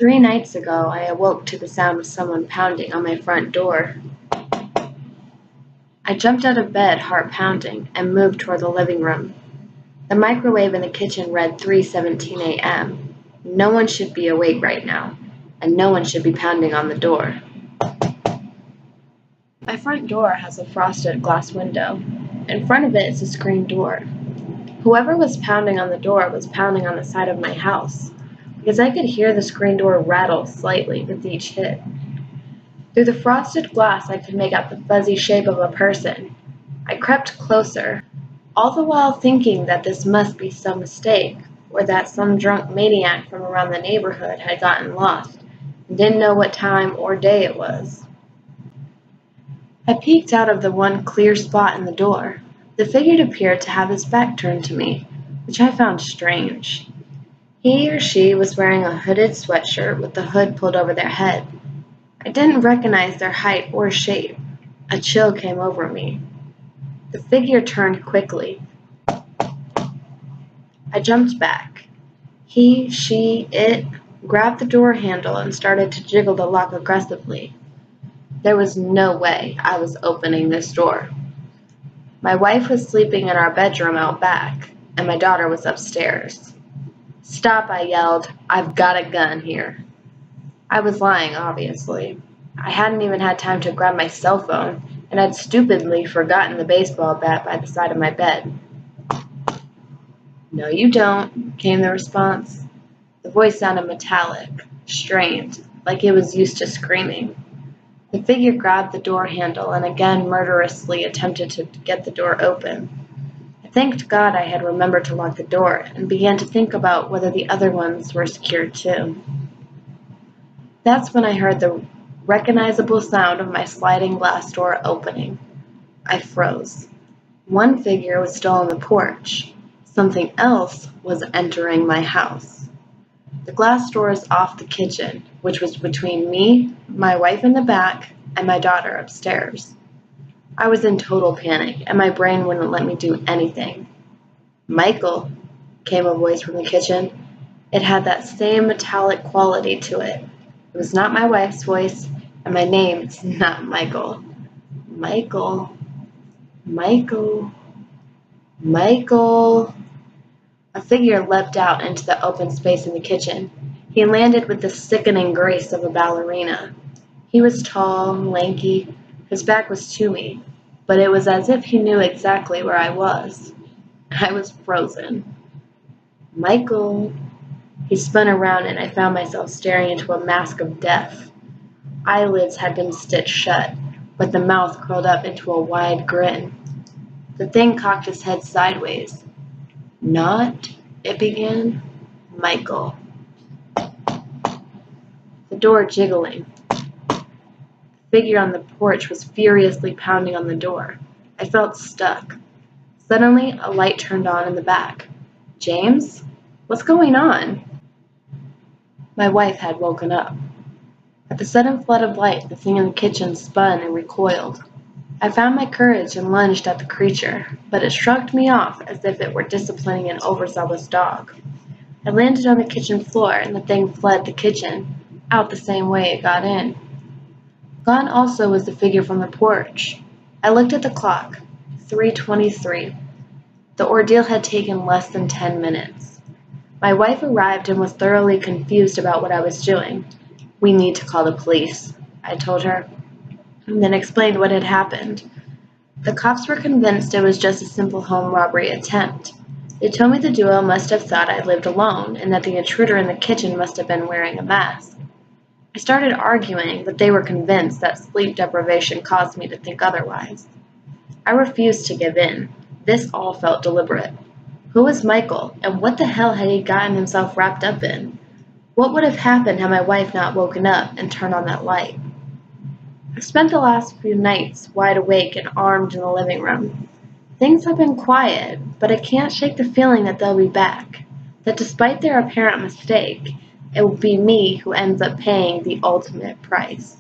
3 nights ago, I awoke to the sound of someone pounding on my front door. I jumped out of bed, heart pounding, and moved toward the living room. The microwave in the kitchen read 3:17 a.m. No one should be awake right now, and no one should be pounding on the door. My front door has a frosted glass window. In front of it is a screen door. Whoever was pounding on the door was pounding on the side of my house, because I could hear the screen door rattle slightly with each hit. Through the frosted glass I could make out the fuzzy shape of a person. I crept closer, all the while thinking that this must be some mistake, or that some drunk maniac from around the neighborhood had gotten lost and didn't know what time or day it was. I peeked out of the one clear spot in the door. The figure appeared to have his back turned to me, which I found strange. He or she was wearing a hooded sweatshirt with the hood pulled over their head. I didn't recognize their height or shape. A chill came over me. The figure turned quickly. I jumped back. He, she, it grabbed the door handle and started to jiggle the lock aggressively. There was no way I was opening this door. My wife was sleeping in our bedroom out back, and my daughter was upstairs. "Stop," I yelled. "I've got a gun here." I was lying, obviously. I hadn't even had time to grab my cell phone, and I'd stupidly forgotten the baseball bat by the side of my bed. "No, you don't," came the response. The voice sounded metallic, strained, like it was used to screaming. The figure grabbed the door handle and again murderously attempted to get the door open. I thanked God I had remembered to lock the door and began to think about whether the other ones were secured too. That's when I heard the recognizable sound of my sliding glass door opening. I froze. One figure was still on the porch. Something else was entering my house. The glass door is off the kitchen, which was between me, my wife in the back, and my daughter upstairs. I was in total panic, and my brain wouldn't let me do anything. "Michael," came a voice from the kitchen. It had that same metallic quality to it. It was not my wife's voice, and my name is not Michael. "Michael, Michael, Michael." A figure leapt out into the open space in the kitchen. He landed with the sickening grace of a ballerina. He was tall, lanky, his back was to me, but it was as if he knew exactly where I was. I was frozen. "Michael." He spun around and I found myself staring into a mask of death. Eyelids had been stitched shut, but the mouth curled up into a wide grin. The thing cocked his head sideways. "Not," it began, "Michael." The door jiggling. The figure on the porch was furiously pounding on the door. I felt stuck. Suddenly, a light turned on in the back. "James? What's going on?" My wife had woken up. At the sudden flood of light, the thing in the kitchen spun and recoiled. I found my courage and lunged at the creature, but it shrugged me off as if it were disciplining an overzealous dog. I landed on the kitchen floor, and the thing fled the kitchen, out the same way it got in. Gone also was the figure from the porch. I looked at the clock. 3:23. The ordeal had taken less than 10 minutes. My wife arrived and was thoroughly confused about what I was doing. "We need to call the police," I told her, and then explained what had happened. The cops were convinced it was just a simple home robbery attempt. They told me the duo must have thought I lived alone and that the intruder in the kitchen must have been wearing a mask. I started arguing, but they were convinced that sleep deprivation caused me to think otherwise. I refused to give in. This all felt deliberate. Who was Michael, and what the hell had he gotten himself wrapped up in? What would have happened had my wife not woken up and turned on that light? I've spent the last few nights wide awake and armed in the living room. Things have been quiet, but I can't shake the feeling that they'll be back, that despite their apparent mistake, it will be me who ends up paying the ultimate price.